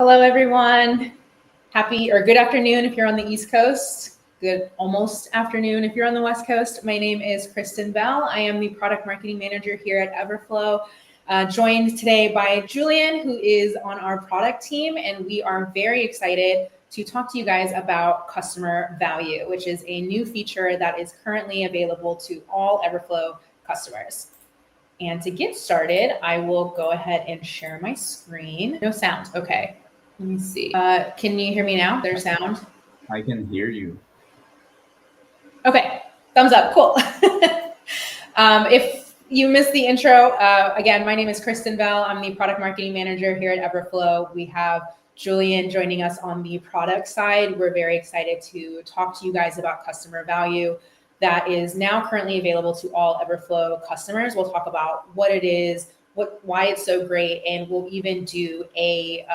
Hello, everyone. Happy or good afternoon if you're on the East Coast. Good almost afternoon if you're on the West Coast. My name is Kristen Bell. I am the product marketing manager here at Everflow, joined today by Julien, who is on our product team, and we are very excited to talk to you guys about customer value, which is a new feature that is currently available to all Everflow customers. And to get started, I will go ahead and share my screen. No sound. Okay. Let me see. Can you hear me now? There's sound. I can hear you. Okay. Thumbs up. Cool. If you missed the intro, again, my name is Kristen Bell. I'm the product marketing manager here at Everflow. We have Julien joining us on the product side. We're very excited to talk to you guys about customer value that is now currently available to all Everflow customers. We'll talk about what it is, why it's so great, and we'll even do a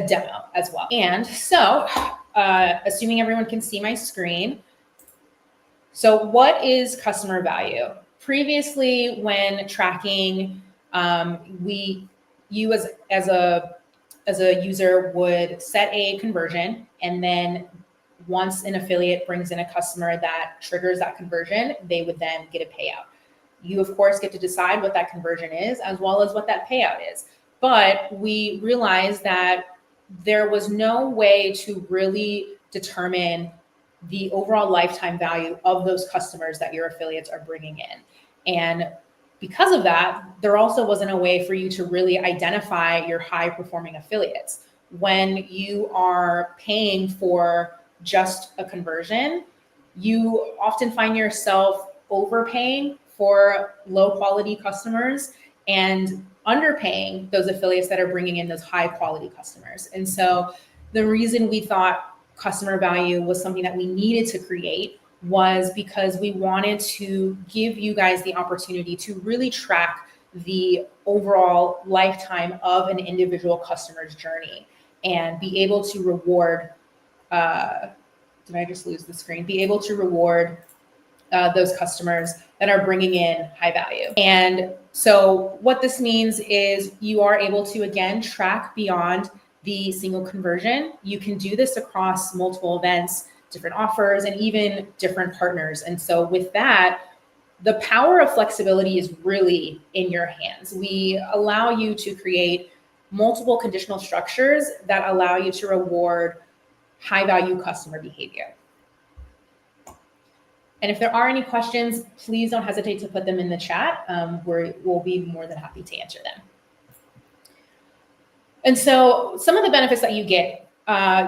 demo as well. And so, assuming everyone can see my screen. So what is customer value? Previously, when tracking, you as a user would set a conversion, and then once an affiliate brings in a customer that triggers that conversion, they would then get a payout. You, of course, get to decide what that conversion is, as well as what that payout is. But we realized that there was no way to really determine the overall lifetime value of those customers that your affiliates are bringing in. And because of that, there also wasn't a way for you to really identify your high performing affiliates. When you are paying for just a conversion, you often find yourself overpaying for low quality customers and underpaying those affiliates that are bringing in those high quality customers. And so the reason we thought customer value was something that we needed to create was because we wanted to give you guys the opportunity to really track the overall lifetime of an individual customer's journey and be able to reward did I just lose the screen? Be able to reward those customers that are bringing in high value. And so what this means is you are able to, again, track beyond the single conversion. You can do this across multiple events, different offers, and even different partners. And so with that, the power of flexibility is really in your hands. We allow you to create multiple conditional structures that allow you to reward high value customer behavior. And if there are any questions, please don't hesitate to put them in the chat. We'll be more than happy to answer them. And so some of the benefits that you get,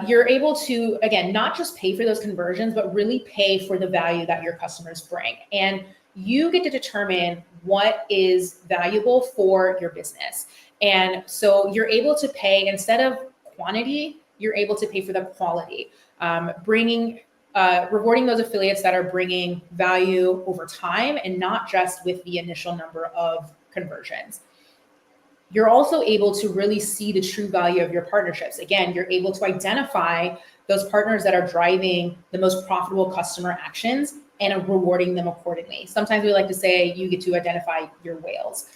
you're able to, again, not just pay for those conversions, but really pay for the value that your customers bring. And you get to determine what is valuable for your business. And so you're able to pay, instead of quantity, you're able to pay for the quality, rewarding those affiliates that are bringing value over time and not just with the initial number of conversions. You're also able to really see the true value of your partnerships. Again, you're able to identify those partners that are driving the most profitable customer actions and rewarding them accordingly. Sometimes we like to say you get to identify your whales.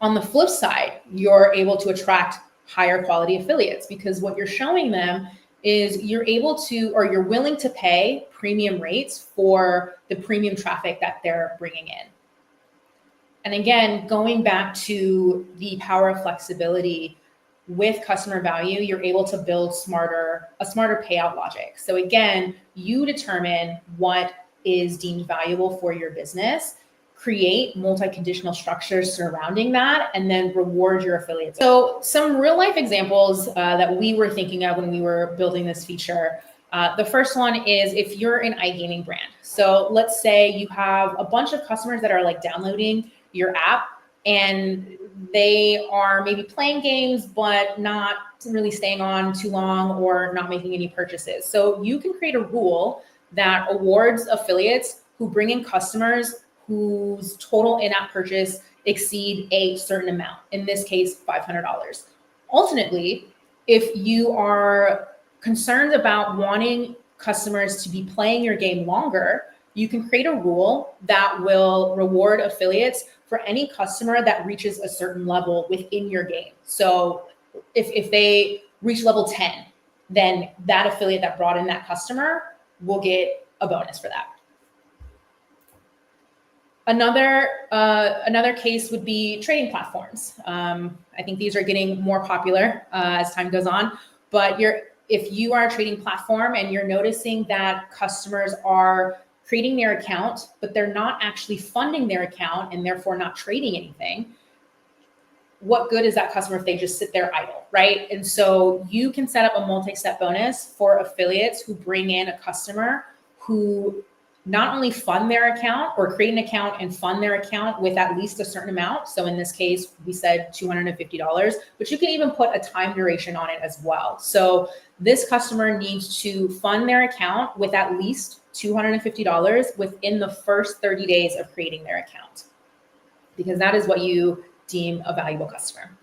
On the flip side, you're able to attract higher quality affiliates because what you're showing them is you're able to, or you're willing to pay premium rates for the premium traffic that they're bringing in. And again, going back to the power of flexibility with customer value, you're able to build a smarter payout logic. So again, you determine what is deemed valuable for your business, create multi-conditional structures surrounding that, and then reward your affiliates. So some real life examples that we were thinking of when we were building this feature. The first one is if you're an iGaming brand. So let's say you have a bunch of customers that are like downloading your app and they are maybe playing games, but not really staying on too long or not making any purchases. So you can create a rule that awards affiliates who bring in customers whose total in-app purchase exceed a certain amount, in this case, $500. Alternately, if you are concerned about wanting customers to be playing your game longer, you can create a rule that will reward affiliates for any customer that reaches a certain level within your game. So if they reach level 10, then that affiliate that brought in that customer will get a bonus for that. Another case would be trading platforms. I think these are getting more popular as time goes on, but if you are a trading platform and you're noticing that customers are creating their account, but they're not actually funding their account and therefore not trading anything, what good is that customer if they just sit there idle, right? And so you can set up a multi-step bonus for affiliates who bring in a customer who not only fund their account or create an account and fund their account with at least a certain amount. So in this case, we said $250, but you can even put a time duration on it as well. So this customer needs to fund their account with at least $250 within the first 30 days of creating their account, because that is what you deem a valuable customer.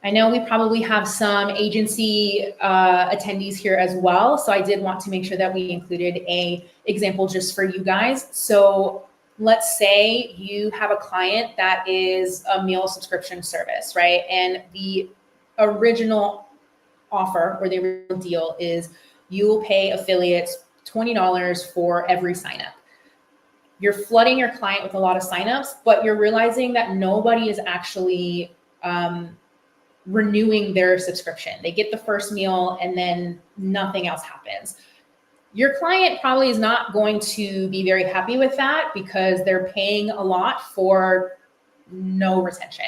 I know we probably have some agency attendees here as well, so I did want to make sure that we included an example just for you guys. So let's say you have a client that is a meal subscription service, right? And the original offer or the original deal is you will pay affiliates $20 for every sign up. You're flooding your client with a lot of signups, but you're realizing that nobody is actually renewing their subscription. They get the first meal and then nothing else happens. Your client probably is not going to be very happy with that because they're paying a lot for no retention.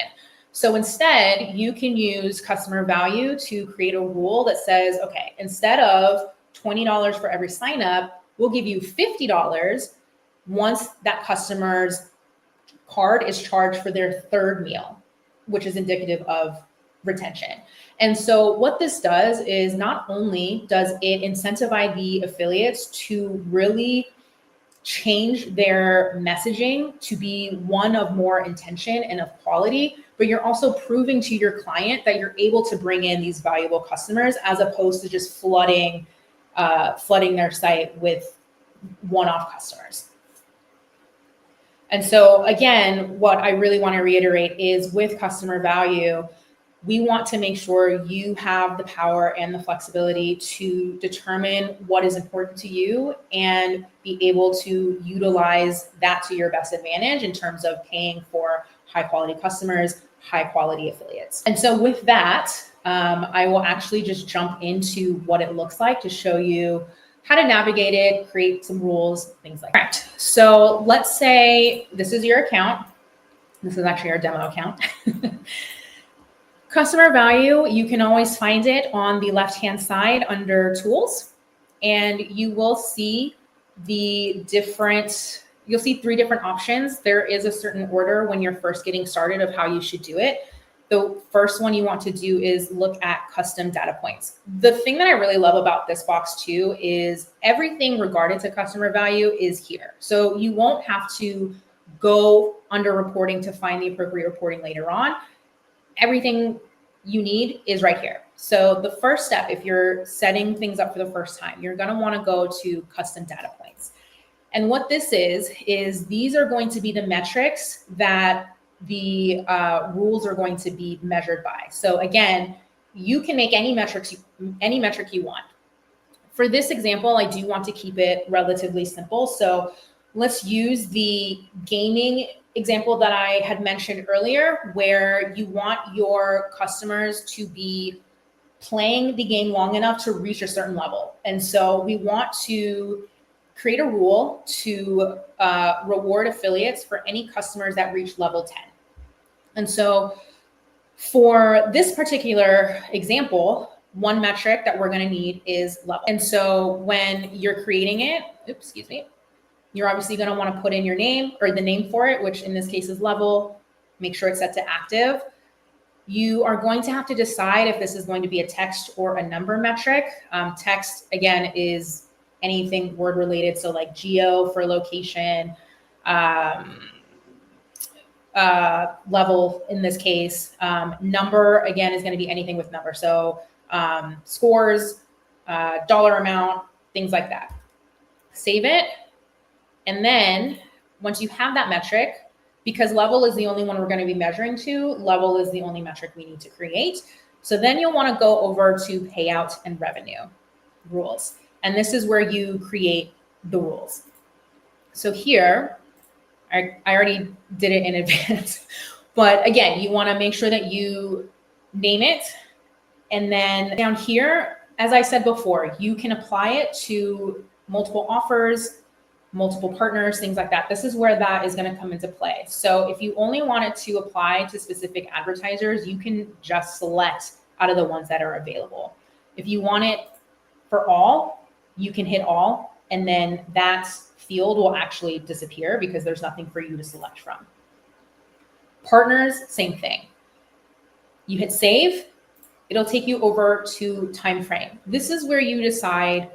So instead, you can use customer value to create a rule that says, okay, instead of $20 for every sign up, we'll give you $50 once that customer's card is charged for their third meal, which is indicative of retention. And so what this does is not only does it incentivize the affiliates to really change their messaging to be one of more intention and of quality, but you're also proving to your client that you're able to bring in these valuable customers as opposed to just flooding their site with one-off customers. And so again, what I really want to reiterate is with customer value, we want to make sure you have the power and the flexibility to determine what is important to you and be able to utilize that to your best advantage in terms of paying for high quality customers, high quality affiliates. And so with that, I will actually just jump into what it looks like to show you how to navigate it, create some rules, things like that. All right. So let's say this is your account. This is actually our demo account. Customer value, you can always find it on the left-hand side under tools, and you will see you'll see 3 different options. There is a certain order when you're first getting started of how you should do it. The first one you want to do is look at custom data points. The thing that I really love about this box too is everything regarding to customer value is here. So you won't have to go under reporting to find the appropriate reporting later on. Everything you need is right here. So the first step, if you're setting things up for the first time, you're going to want to go to custom data points. And what this is these are going to be the metrics that the rules are going to be measured by. So again, you can make any metric you want. For this example, I do want to keep it relatively simple. So let's use the gaming example that I had mentioned earlier, where you want your customers to be playing the game long enough to reach a certain level. And so we want to create a rule to reward affiliates for any customers that reach level 10. And so for this particular example, one metric that we're going to need is level. And so when you're creating it, you're obviously going to want to put in your name or the name for it, which in this case is level. Make sure it's set to active. You are going to have to decide if this is going to be a text or a number metric. Text, again, is anything word related. So like geo for location, level in this case. Number, again, is going to be anything with number. So scores, dollar amount, things like that. Save it. And then once you have that metric, Because level is the only one we're going to be measuring to, level is the only metric we need to create. So then you'll want to go over to payout and revenue rules. And this is where you create the rules. So here, I already did it in advance, but again, you want to make sure that you name it. And then down here, as I said before, you can apply it to multiple offers, multiple partners, things like that. This is where that is going to come into play. So if you only want it to apply to specific advertisers, you can just select out of the ones that are available. If you want it for all, you can hit all, and then that field will actually disappear because there's nothing for you to select from. Partners, same thing. You hit save, it'll take you over to time frame. This is where you decide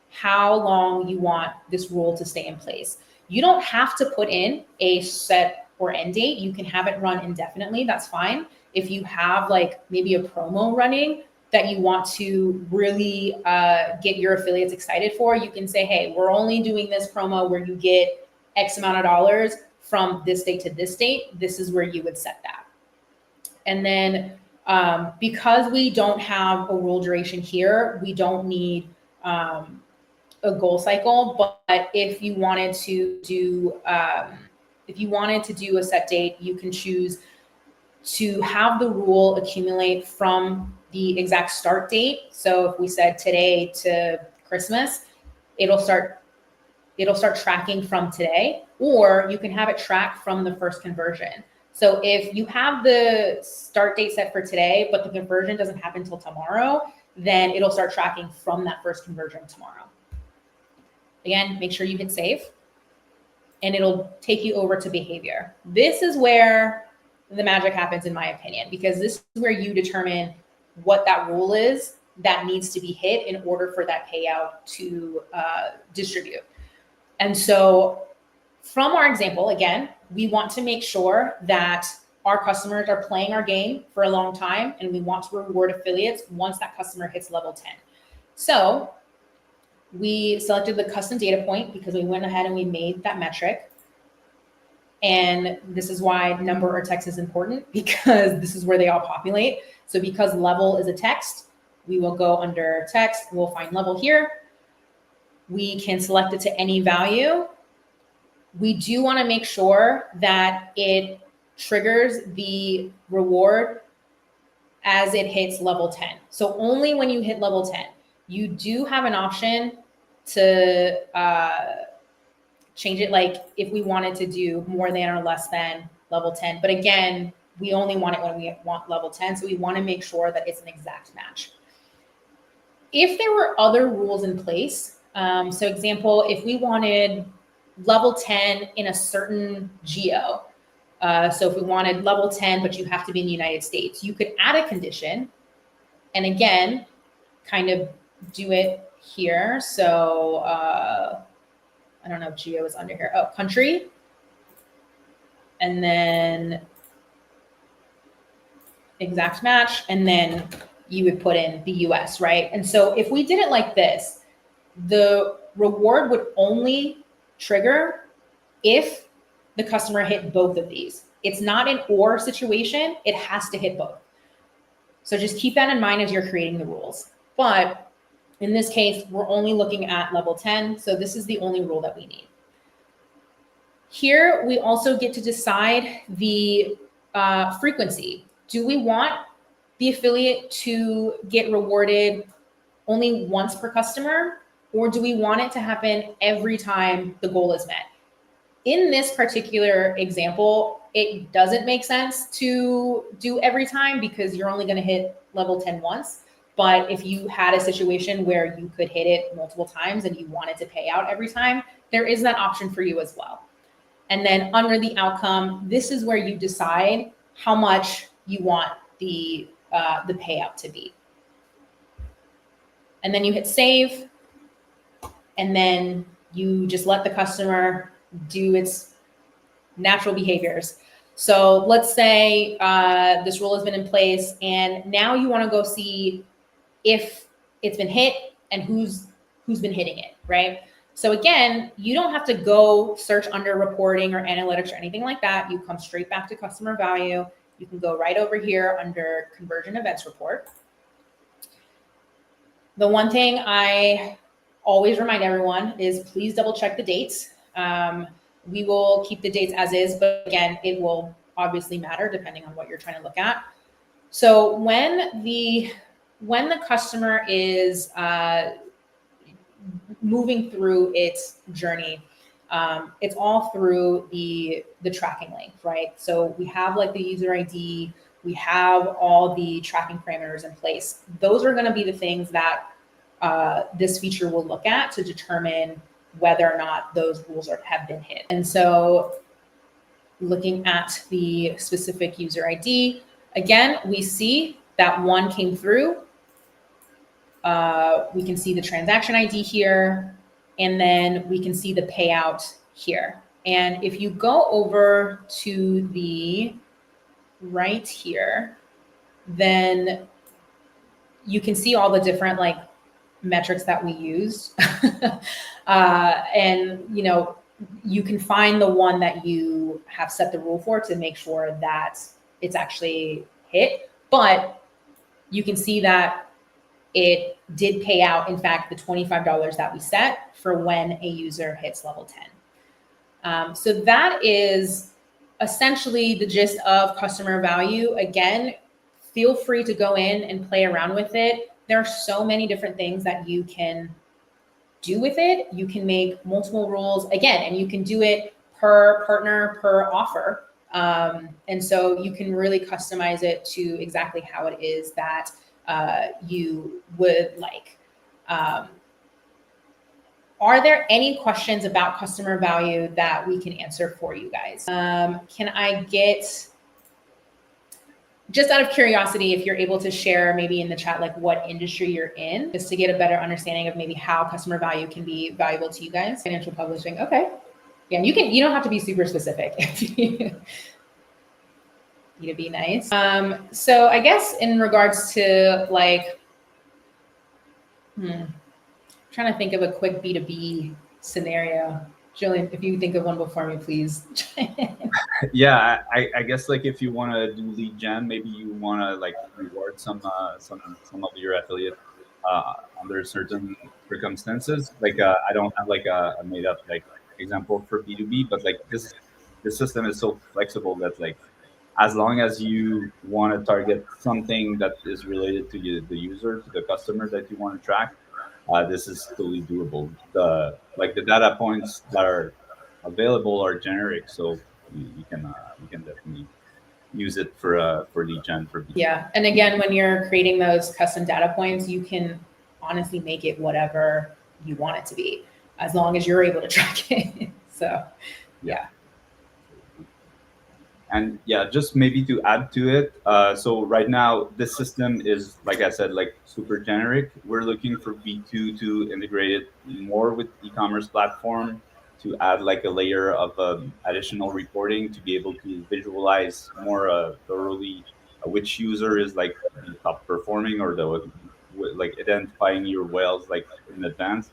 how long you want this rule to stay in place. You don't have to put in a set or end date. You can have it run indefinitely, that's fine. If you have like maybe a promo running that you want to really get your affiliates excited for, you can say, hey, we're only doing this promo where you get X amount of dollars from this date to this date. This is where you would set that. And then because we don't have a rule duration here, we don't need a goal cycle. But if you wanted to do a set date, you can choose to have the rule accumulate from the exact start date. So if we said today to Christmas, it'll start tracking from today, or you can have it track from the first conversion. So if you have the start date set for today, but the conversion doesn't happen until tomorrow, then it'll start tracking from that first conversion tomorrow. Again, make sure you hit save, and it'll take you over to behavior. This is where the magic happens, in my opinion, because this is where you determine what that rule is that needs to be hit in order for that payout to distribute. And so from our example, again, we want to make sure that our customers are playing our game for a long time, and we want to reward affiliates once that customer hits level 10. So we selected the custom data point because we went ahead and we made that metric. And this is why number or text is important, because this is where they all populate. So because level is a text, we will go under text, we'll find level here. We can select it to any value. We do want to make sure that it triggers the reward as it hits level 10. So only when you hit level 10, you do have an option to change it, like if we wanted to do more than or less than level 10. But again, we only want it when we want level 10. So we want to make sure that it's an exact match. If there were other rules in place, so example, if we wanted level 10 in a certain geo, so if we wanted level 10, but you have to be in the United States, you could add a condition and again, kind of do it here. So I don't know if geo is under here. Oh, country. And then exact match. And then you would put in the US, right? And so if we did it like this, the reward would only trigger if the customer hit both of these. It's not an or situation. It has to hit both. So just keep that in mind as you're creating the rules. But in this case, we're only looking at level 10. So this is the only rule that we need. Here, we also get to decide the frequency. Do we want the affiliate to get rewarded only once per customer, or do we want it to happen every time the goal is met? In this particular example, it doesn't make sense to do every time because you're only going to hit level 10 once. But if you had a situation where you could hit it multiple times and you wanted to pay out every time, there is that option for you as well. And then under the outcome, this is where you decide how much you want the payout to be. And then you hit save, and then you just let the customer do its natural behaviors. So let's say this rule has been in place, and now you want to go see if it's been hit and who's been hitting it, right? So again, you don't have to go search under reporting or analytics or anything like that. You come straight back to customer value. You can go right over here under conversion events report. The one thing I always remind everyone is please double check the dates. We will keep the dates as is, but again, it will obviously matter depending on what you're trying to look at. So when the customer is moving through its journey, it's all through the tracking link, right? So we have like the user ID, we have all the tracking parameters in place. Those are going to be the things that this feature will look at to determine whether or not those rules have been hit. And so looking at the specific user ID, again, we see that one came through. We can see the transaction ID here, and then we can see the payout here. And if you go over to the right here, then you can see all the different like metrics that we use. And you can find the one that you have set the rule for to make sure that it's actually hit. But you can see that it did pay out, in fact, the $25 that we set for when a user hits level 10. So that is essentially the gist of customer value. Again, feel free to go in and play around with it. There are so many different things that you can do with it. You can make multiple rules again, and you can do it per partner, per offer. And so you can really customize it to exactly how it is that you would like. Are there any questions about customer value that we can answer for you guys? Can I get, just out of curiosity, if you're able to share maybe in the chat, like what industry you're in, just to get a better understanding of maybe how customer value can be valuable to you guys. Financial publishing, okay. Yeah, you don't have to be super specific if you need to be nice. So I guess in regards to like, trying to think of a quick B2B scenario. Julien, if you think of one before me, please. Yeah, I guess like if you want to do lead gen, maybe you want to like reward some of your affiliate under certain circumstances. Like I don't have like a made up like example for B2B, but like this system is so flexible that like as long as you want to target something that is related to the user, to the customer that you want to track, this is totally doable. The data points that are available are generic, so you can definitely use it for lead gen for. Yeah, and again, when you're creating those custom data points, you can honestly make it whatever you want it to be, as long as you're able to track it. So, yeah. And yeah, just maybe to add to it, so right now this system is, like I said, like super generic. We're looking for V2 to integrate it more with e-commerce platform, to add like a layer of additional reporting to be able to visualize more thoroughly which user is like the top performing, or like identifying your whales like in advance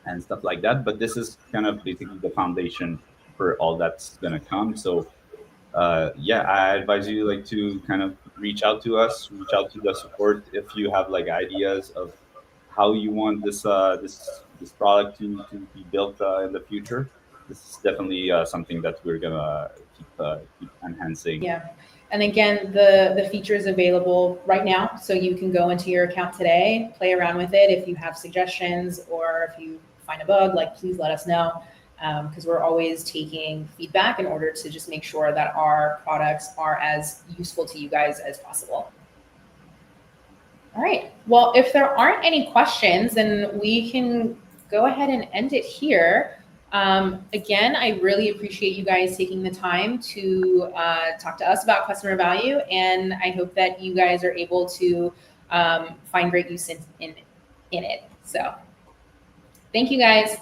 and stuff like that. But this is kind of basically the foundation for all that's gonna come. So yeah, I advise you like to kind of reach out to us, reach out to the support if you have like ideas of how you want this product to be built in the future. This is definitely something that we're gonna keep enhancing. Yeah, and again, the feature is available right now, so you can go into your account today, play around with it. If you have suggestions or if you find a bug, like please let us know. Because we're always taking feedback in order to just make sure that our products are as useful to you guys as possible. All right, well, if there aren't any questions, then we can go ahead and end it here. Again, I really appreciate you guys taking the time to talk to us about customer value, and I hope that you guys are able to find great use in it. So thank you guys.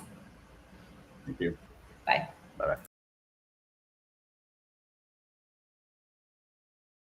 Thank you. Bye. Bye-bye.